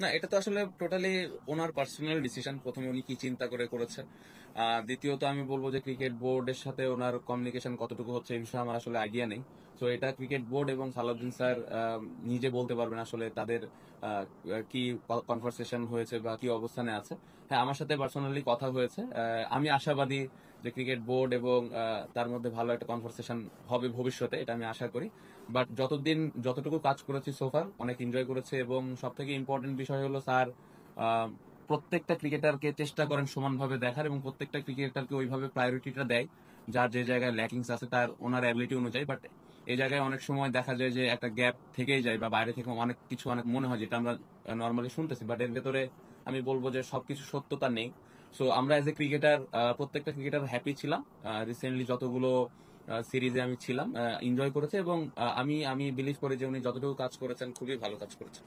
না, এটা তো আসলে টোটালি ওনার পার্সোনাল ডিসিশন। প্রথমে উনি কি চিন্তা করে করেছে, দ্বিতীয়ত আমি বলবো যে ক্রিকেট বোর্ডের সাথে ওনার কমিউনিকেশন কতটুকু হচ্ছে এই বিষয়ে আমার আসলে আইডিয়া নেই। তো এটা ক্রিকেট বোর্ড এবং সালাউদ্দিন স্যার নিজে বলতে পারবেন আসলে তাদের কি কনভারসেশন হয়েছে বা কি অবস্থানে আছে। হ্যাঁ, আমার সাথে পার্সোনালি কথা হয়েছে। আমি আশাবাদী যে ক্রিকেট বোর্ড এবং তার মধ্যে ভালো একটা কনভারসেশন হবে ভবিষ্যতে, এটা আমি আশা করি। বাট যতটুকু কাজ করেছি সোফার অনেক এনজয় করেছে, এবং সব থেকে ইম্পর্টেন্ট বিষয় হলো স্যার প্রত্যেকটা ক্রিকেটারকে চেষ্টা করেন সমানভাবে দেখার, এবং প্রত্যেকটা ক্রিকেটারকে ওইভাবে প্রায়োরিটিটা দেয় যার যে জায়গায় ল্যাকিংস আছে তার ওনার অ্যাবিলিটি অনুযায়ী। বাট এই জায়গায় অনেক সময় দেখা যায় যে একটা গ্যাপ থেকেই যায়, বা বাইরে থেকে অনেক কিছু অনেক মনে হয় যেটা আমরা নর্মালি শুনতেছি, বাট এর ভেতরে আমি বলবো যে সবকিছু সত্যতা নেই। সো আমরা এজ এ ক্রিকেটার প্রত্যেকটা ক্রিকেটার হ্যাপি ছিলাম। রিসেন্টলি যতগুলো সিরিজে আমি ছিলাম, এনজয় করেছে, এবং আমি আমি বিলিভ করি যে উনি যতটুকু কাজ করেছেন খুবই ভালো কাজ করেছেন।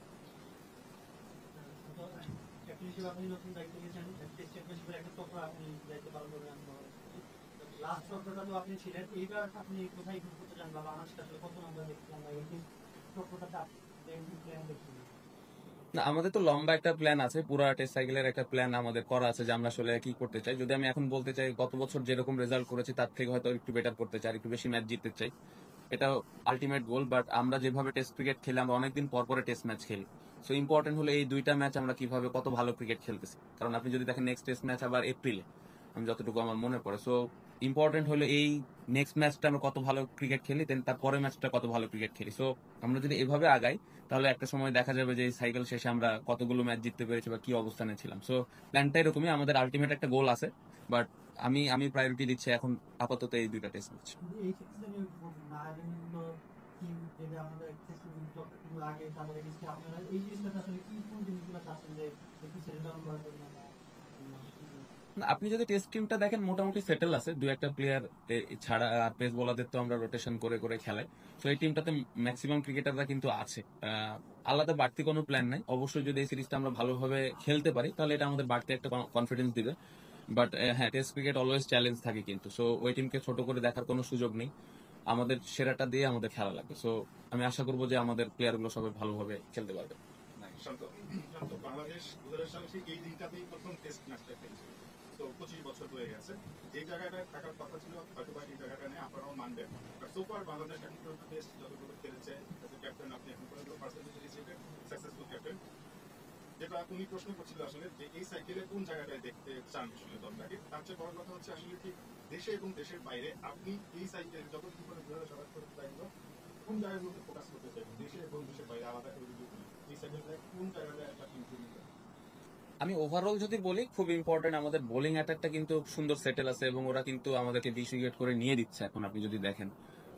না, আমাদের তো লম্বা একটা প্ল্যান আছে, পুরো টেস্ট সাইকেলের একটা প্ল্যান আমাদের করা আছে যে আমরা আসলে কি করতে চাই। যদি আমি এখন বলতে চাই, গত বছর যেরকম রেজাল্ট করেছি তার থেকে হয়তো একটু বেটার করতে চাই, একটু বেশি ম্যাচ জিততে চাই। এটা আলটিমেট গোল। বাট আমরা যেভাবে টেস্ট ক্রিকেট খেলি, আমরা অনেকদিন পর পরে টেস্ট ম্যাচ খেলি। সো ইম্পর্টেন্ট হলো এই দুইটা ম্যাচ আমরা কিভাবে কত ভালো ক্রিকেট খেলতেছি। কারণ আপনি যদি দেখেন নেক্সট টেস্ট ম্যাচ আবার এপ্রিলে, আমি যতটুকু আমার মনে পড়ে। সো ইম্পর্টেন্ট হলো এই নেক্সট ম্যাচটা আমরা কত ভালো ক্রিকেট খেলি, দেন তার পরের ম্যাচটা কত ভালো ক্রিকেট খেলি। সো আমরা যদি এভাবে আগাই, তাহলে একটা সময় দেখা যাবে যে এই সাইকেল শেষে আমরা কতগুলো ম্যাচ জিততে পেরেছি বা কি অবস্থানে ছিলাম। সো প্ল্যানটা এরকমই, আমাদের আলটিমেট একটা গোল আছে। বাট আমি আমি প্রায়োরিটি দিচ্ছি এখন আপাতত এই দুইটা টেস্ট ম্যাচ। না, আপনি যদি টেস্ট টিমটা দেখেন মোটামুটি সেটেল আছে, দু একটা প্লেয়ার ছাড়া। আর পেস বোলারদের তো আমরা রোটেশন করে করে খেলাই। তো এই টিমটাতে ম্যাক্সিমাম ক্রিকেটাররা কিন্তু আছে। আলাদা বাড়তি কোনো প্ল্যান নাই। অবশ্যই যদি এই সিরিজটা আমরা ভালোভাবে খেলতে পারি তাহলে এটা আমাদের বাড়তি একটা কনফিডেন্স দিবে। বাট হ্যাঁ, টেস্ট ক্রিকেট অলওয়েজ চ্যালেঞ্জ থাকে কিন্তু। সো ওই টিমকে ছোট করে দেখার কোনো সুযোগ নেই। আমাদের সেরাটা দিয়ে আমাদের খেলা লাগবে। সো আমি আশা করবো যে আমাদের প্লেয়ারগুলো সবাই ভালোভাবে খেলতে পারবে। শান্ত শান্ত বাংলাদেশ 2000 সালে ঠিক এই দিনটাতেই প্রথম টেস্ট ম্যাচটা খেলেছিল। তো 25 বছর হয়ে গেছে। যে জায়গাটায় থাকার কথা ছিল হয়তো বা এই জায়গাটা নিয়ে আপনারাও মানবেন। বাট সোফার বাংলাদেশ এখন পর্যন্ত টেস্ট যতগুলো খেলেছে, ক্যাপ্টেন আপনি এখন পর্যন্ত পার্সেন্টেজ হিসেবে সাকসেসফুল ক্যাপ্টেন। যেটা উনি প্রশ্ন করছিল আসলে যে এই সাইকেলে কোন জায়গাটায় দেখতে চান আসলে দলটাকে। তার চেয়ে বড় কথা হচ্ছে আসলে কি দেশে এবং দেশের বাইরে আপনি এই সাইকেল যত কি করে 2027 পর্যন্ত চাইলো কোন জায়গাগুলোতে ফোকাস করতে চাইবেন দেশে এবং দেশের বাইরে আলাদা করে যদি এই সাইকেলটা কোন জায়গাটায় একটা ইমপ্রুভমেন্ট। আমি ওভারঅল যদি বলি, খুব ইম্পর্টেন্ট আমাদের বোলিং অ্যাটাকটা কিন্তু সুন্দর সেটেল আছে, এবং ওরা কিন্তু আমাদেরকে 20 উইকেট করে নিয়ে দিচ্ছে এখন আপনি যদি দেখেন।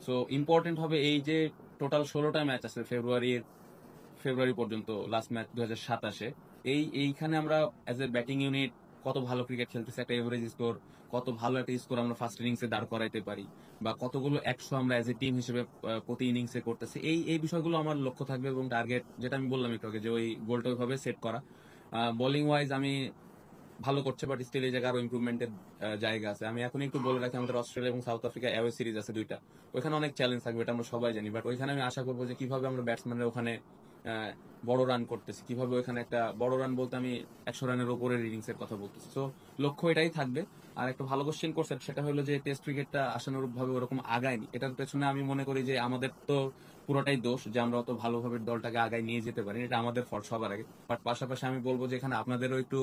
সো ইম্পর্টেন্ট হবে এই যে টোটাল 16টা ম্যাচ আছে ফেব্রুয়ারি পর্যন্ত, লাস্ট ম্যাচ 2027-এ। এইখানে আমরা অ্যাজ এ ব্যাটিং ইউনিট কত ভালো ক্রিকেট খেলতেছে, একটা এভারেজ স্কোর, কত ভালো একটা স্কোর আমরা ফার্স্ট ইনিংসে দাঁড় করাইতে পারি, বা কতগুলো 100 আমরা অ্যাজ এ টিম হিসেবে প্রতি ইনিংসে করতেছি। এই বিষয়গুলো আমার লক্ষ্য থাকবে, এবং টার্গেট যেটা আমি বললাম একটু আগে, যে ওই গোলটা ওইভাবে সেট করা। বোলিং ওয়াইজ আমি ভালো করছে, বাট স্টিল এই জায়গায় আরো ইমপ্রুভমেন্টের জায়গা আছে। আমি এখন একটু বলে রাখি, আমাদের অস্ট্রেলিয়া এবং সাউথ আফ্রিকা অ্যাওয়ে সিরিজ আছে দুইটা। ওইখানে অনেক চ্যালেঞ্জ থাকবে, এটা আমরা সবাই জানি। বাট ওইখানে আমি আশা করবো যে কিভাবে আমরা ব্যাটসম্যানরা ওখানে বড় রান করতেছি, কিভাবে ওইখানে একটা বড় রান বলতে আমি 100 রানের ওপরের ইনিংস এর কথা বলতেছি। তো লক্ষ্য এটাই থাকবে। আর একটা ভালো কোশ্চেন করছেন, সেটা হলো যে টেস্ট ক্রিকেটটা আশানুরূপ ভাবে ওরকম আগায়নি। এটার পেছনে আমি মনে করি যে আমাদের তো পুরোটাই দোষ যে আমরা অত ভালোভাবে দলটাকে আগায় নিয়ে যেতে পারি, এটা আমাদের ফল্ট সবার আগে। বাট পাশাপাশি আমি বলবো যে এখানে আপনাদেরও একটু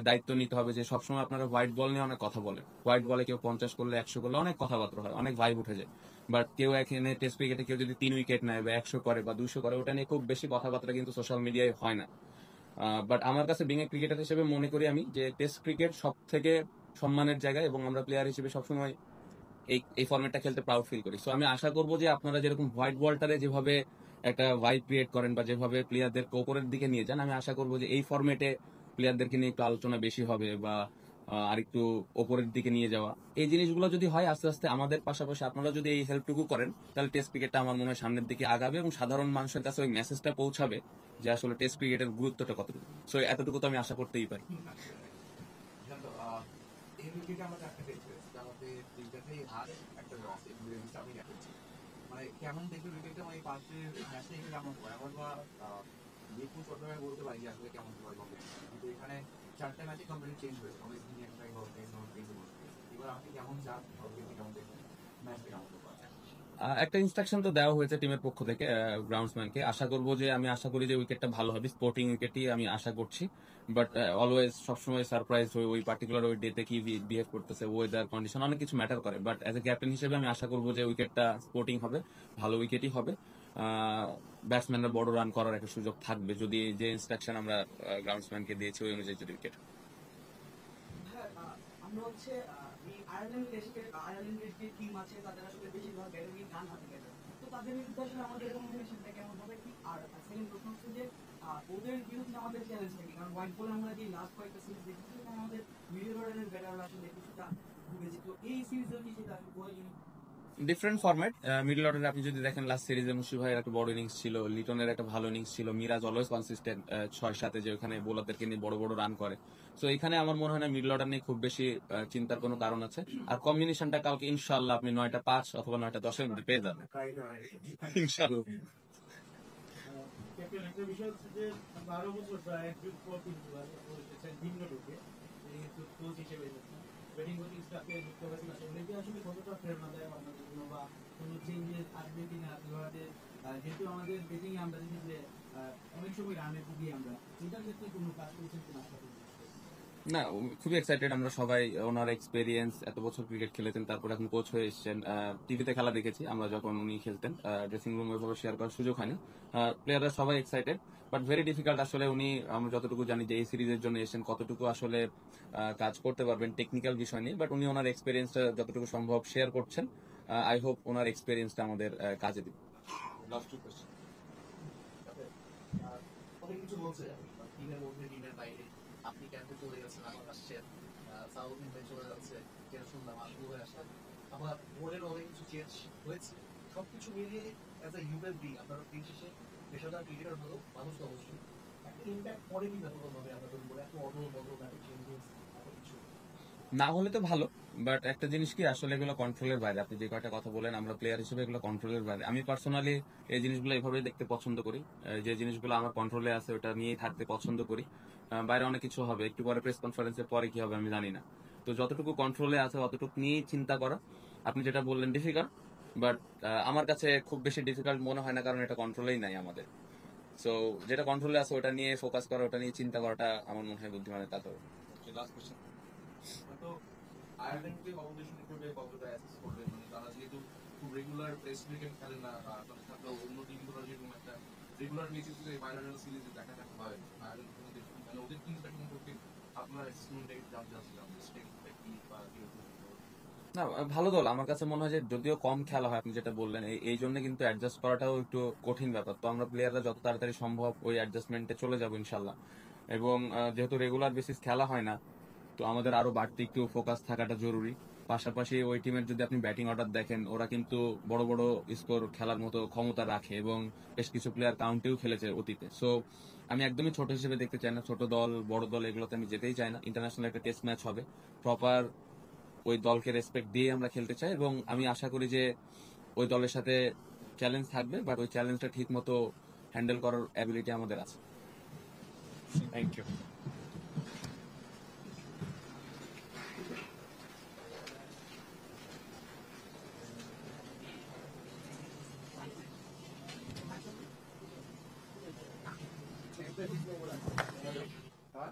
দায়িত্ব নিতে হবে, যে সবসময় আপনারা হোয়াইট বল নিয়ে অনেক কথা বলেন। হোয়াইট বলে কেউ 50 করলে, 100 করলে অনেক কথাবার্তা হয়, অনেক ভাইব উঠে যায়। বাট কেউ এখানে টেস্ট ক্রিকেটে কেউ যদি 3 উইকেট নেয় বা 100 করে বা 200 করে, ওটা নিয়ে খুব বেশি কথাবার্তা কিন্তু সোশ্যাল মিডিয়ায় হয় না। বাট আমার কাছে বিং এ ক্রিকেটার হিসেবে মনে করি আমি যে টেস্ট ক্রিকেট সব থেকে সম্মানের জায়গা, এবং আমরা প্লেয়ার হিসেবে সবসময় এই এই ফর্মেটটা খেলতে প্রাউড ফিল করি। সো আমি আশা করবো যে আপনারা যেরকম হোয়াইট বলটারে যেভাবে একটা ভাইব ক্রিয়েট করেন বা যেভাবে প্লেয়ারদেরকে ওপরের দিকে নিয়ে যান, আমি আশা করবো যে এই ফর্মেটে প্লেয়ারদেরকে নিয়ে একটু আলোচনা বেশি হবে, বা আরেকটু ওপরের দিকে নিয়ে যাওয়া। এই জিনিসগুলো যদি হয়, আস্তে আস্তে আমাদের পাশাপাশি আপনারা যদি এই হেল্পটুকু করেন, তাহলে টেস্ট ক্রিকেটটা আমার মনে হয় সামনের দিকে আগাবে, এবং সাধারণ মানুষের কাছে ওই মেসেজটা পৌঁছাবে যে আসলে টেস্ট ক্রিকেটের গুরুত্বটা কতটুকু। সো এতটুকু তো আমি আশা করতেই পারি। এই উইকেটে আমাদের একটা টেস্ট হয়েছে, আমাদের তিনটাতেই হার একটা আছে আমি দেখেছি মানে কেমন দেখবে উইকেটটা মানে পাঁচের ম্যাচটা এখানে কেমন হয় আমার বা মিরপুর চট্টগ্রামে বলতে পারি যে আসলে কেমন হয় কম্পিটিশন কিন্তু এখানে চারটা ম্যাচে কম্পিটিশন চেঞ্জ হয়েছে অনেক দিন একটাই হবে এবার আপনি কেমন চান কেমন দেখবেন ম্যাচটা কেমন হবে একটা ইনস্ট্রাকশন তো দেওয়া হয়েছে টিমের পক্ষ থেকে গ্রাউন্ডসম্যানকে। আশা করবো যে আমি আশা করি যে উইকেটটা ভালো হবে, স্পোর্টিং উইকেটই আমি আশা করছি। বাট অলওয়েজ সবসময় সারপ্রাইজ হয়ে ওই পার্টিকুলার ওই ডেতে কি বিহেভ করতেছে, ওয়েদার কন্ডিশন অনেক কিছু ম্যাটার করে। বাট অ্যাজ এ ক্যাপ্টেন হিসেবে আমি আশা করবো যে উইকেটটা স্পোর্টিং হবে, ভালো উইকেটই হবে। ব্যাটসম্যানরা বড় রান করার একটা সুযোগ থাকবে যদি যে ইনস্ট্রাকশন আমরা গ্রাউন্ডসম্যানকে দিয়েছি ওই অনুযায়ী যদি উইকেট। হ্যাঁ, আমরা হচ্ছে এই আয়ারল্যান্ডের যে টিম আছে তাদের আসলে বেশিরভাগ ব্যাটারি ডান হাতে ব্যাটার, তো তাদের বিরুদ্ধে আসলে আমাদের কম্বিনেশনটা কেমন হবে কি? আর সেকেন্ড প্রশ্ন হচ্ছে যে ওদের বিরুদ্ধে আমাদের চ্যালেঞ্জ থাকে, কারণ হোয়াইট বলে আমরা যে লাস্ট কয়েকটা সিরিজ দেখেছি সেখানে আমাদের মিডল অর্ডারের ব্যাটাররা আসলে কিছুটা ভুগেছে, তো এই সিরিজেও কি সেটা হয়? Different format. মিডল অর্ডারে আপনি যদি দেখেন লাস্ট সিরিজে মুশফিক ভাইয়ের একটা বড় ইনিংস ছিল, লিটনের একটা ভালো ইনিংস ছিল, মিরাজ অলওয়েজ কনসিস্টেন্ট 6-7 যে ওখানে বোলারদেরকে নিয়ে বড় বড় রান করে। সো এখানে আমার মনে হয় না মিডল অর্ডার নিয়ে খুব বেশি চিন্তার কোনো কারণ আছে। আর কম্বিনেশনটা কালকে ইনশাল্লাহ আপনি 9টা 5 অথবা 9টা 10-এর মধ্যে পেয়ে যাবেন ইনশাল্লাহ। ক্যাপ্টেন, একটা বিষয় হচ্ছে যে 12 বছর প্রায় একজন পর কিন্তু ভিন্ন রূপে কিন্তু কোচ হিসেবে ব্যাটিং কোচিং স্টাফে যুক্ত হয়েছেন, আসলে এটা আসলে কতটা প্রেরণাদায়ক আপনাদের জন্য বা কোনো চেঞ্জেস আসবে কিনা ধরাতে, যেহেতু আমাদের ব্যাটিং আমরা দেখি যে অনেক সময় রানে ভুগি আমরা, এটার ক্ষেত্রে কোনো কাজ করেছেন কিনা আশা করি? না, খুবই এক্সাইটেড আমরা সবাই। ওনার এক্সপেরিয়েন্স, এত বছর ক্রিকেট খেলেছেন, তারপর এখন কোচ হয়ে এসেছেন। টিভিতে খেলা দেখেছি আমরা যখন উনি খেলতেন, ড্রেসিং রুম ওইভাবে শেয়ার করার সুযোগ হয়নি। প্লেয়াররা সবাই এক্সাইটেড, বাট ভেরি ডিফিকাল্ট আসলে উনি, আমরা যতটুকু জানি যে এই সিরিজের জন্য এসেছেন, কতটুকু আসলে কাজ করতে পারবেন টেকনিক্যাল বিষয় নিয়ে। বাট উনি ওনার এক্সপেরিয়েন্সটা যতটুকু সম্ভব শেয়ার করছেন। আই হোপ ওনার এক্সপেরিয়েন্সটা আমাদের কাজে দিবে। লাস্ট টু কোয়েশ্চেন অনেক কিছু বলছে টিমের মধ্যে টিমের বাইরে আপনি ক্যাম্পে চলে গেছেন আবার আসছেন সাউদিন ভাই চলে যাচ্ছে যেটা শুনলাম আশু হয়ে আসেন আবার বোর্ডের অনেক কিছু চেঞ্জ হয়েছে সবকিছু মিলিয়ে অ্যাজ এ হিউম্যান বিং আপনার দিন শেষে পেশাদার ক্রিকেটার হলো মানুষ তো অবশ্যই একটা ইম্প্যাক্ট পড়ে কি ব্যাপারভাবে আপনাদের উপরে এত অদল বদল এত চেঞ্জেস এত কিছু না হলে তো ভালো, বাট একটা জিনিস কি আসলে এগুলো কন্ট্রোলের বাইরে। আপনি যে কয়টা কথা বলেন, আমরা প্লেয়ার হিসেবে এগুলো কন্ট্রোলের বাইরে। আমি পার্সোনালি এই জিনিসগুলো এভাবেই দেখতে পছন্দ করি। যে জিনিসগুলো আমার কন্ট্রোলে আছে ওটা নিয়েই থাকতে পছন্দ করি। বাইরে অনেক কিছু হবে, একটু পরে প্রেস কনফারেন্সের পরে কি হবে আমি জানি না। তো যতটুকু কন্ট্রোলে আছে অতটুকু নিয়েই চিন্তা করা। আপনি যেটা বললেন ডিফিকাল্ট, বাট আমার কাছে খুব বেশি ডিফিকাল্ট মনে হয় না, কারণ এটা কন্ট্রোলেই নাই আমাদের। সো যেটা কন্ট্রোলে আছে ওটা নিয়ে ফোকাস করা, ওটা নিয়ে চিন্তা করাটা আমার মনে হয় বুদ্ধিমানের কাজ হবে। লাস্ট কোয়েশ্চেন তো আয়ারল্যান্ডকে কম্পিটিশন হিসেবে কতটা অ্যাসেস করবেন মানে তারা যেহেতু খুব রেগুলার টেস্ট ক্রিকেট খেলে না তাদের সাথে অন্য টিমগুলো যেরকম একটা রেগুলার বেসিসে বাইলাটারাল সিরিজে দেখা হয় আয়ারল্যান্ড মানে ওদের টিমটা সম্পর্কে আপনার অ্যাসেসমেন্টে জানতে চাচ্ছিলাম স্ট্রেংথটা কি বা কিরকম না, ভালো দল আমার কাছে মনে হয় যে যদিও কম খেলা হয়, আপনি যেটা বললেন এই জন্য কিন্তু অ্যাডজাস্ট করাটাও একটু কঠিন ব্যাপার। তো আমরা প্লেয়াররা যত তাড়াতাড়ি সম্ভব ওই অ্যাডজাস্টমেন্টে চলে যাবো ইনশাল্লাহ। এবং যেহেতু রেগুলার বেসিস খেলা হয় না, তো আমাদের আরো বাড়তি একটু ফোকাস থাকাটা জরুরি। পাশাপাশি ওই টিমের যদি আপনি ব্যাটিং অর্ডার দেখেন, ওরা কিন্তু বড় বড় স্কোর খেলার মতো ক্ষমতা রাখে এবং বেশ কিছু প্লেয়ার কাউন্টেও খেলেছে অতীতে। সো আমি একদমই ছোট হিসেবে দেখতে চাই না, ছোট দল বড় দল এগুলোতে আমি যেতেই চাই না। ইন্টারন্যাশনাল একটা টেস্ট ম্যাচ হবে, প্রপার ওই দলকে রেসপেক্ট দিয়ে আমরা খেলতে চাই এবং আমি আশা করি যে ওই দলের সাথে চ্যালেঞ্জ থাকবে, বাট ওই চ্যালেঞ্জটা ঠিক মতো হ্যান্ডেল করার অ্যাবিলিটি আমাদের আছে। Thank you. হ্যাঁ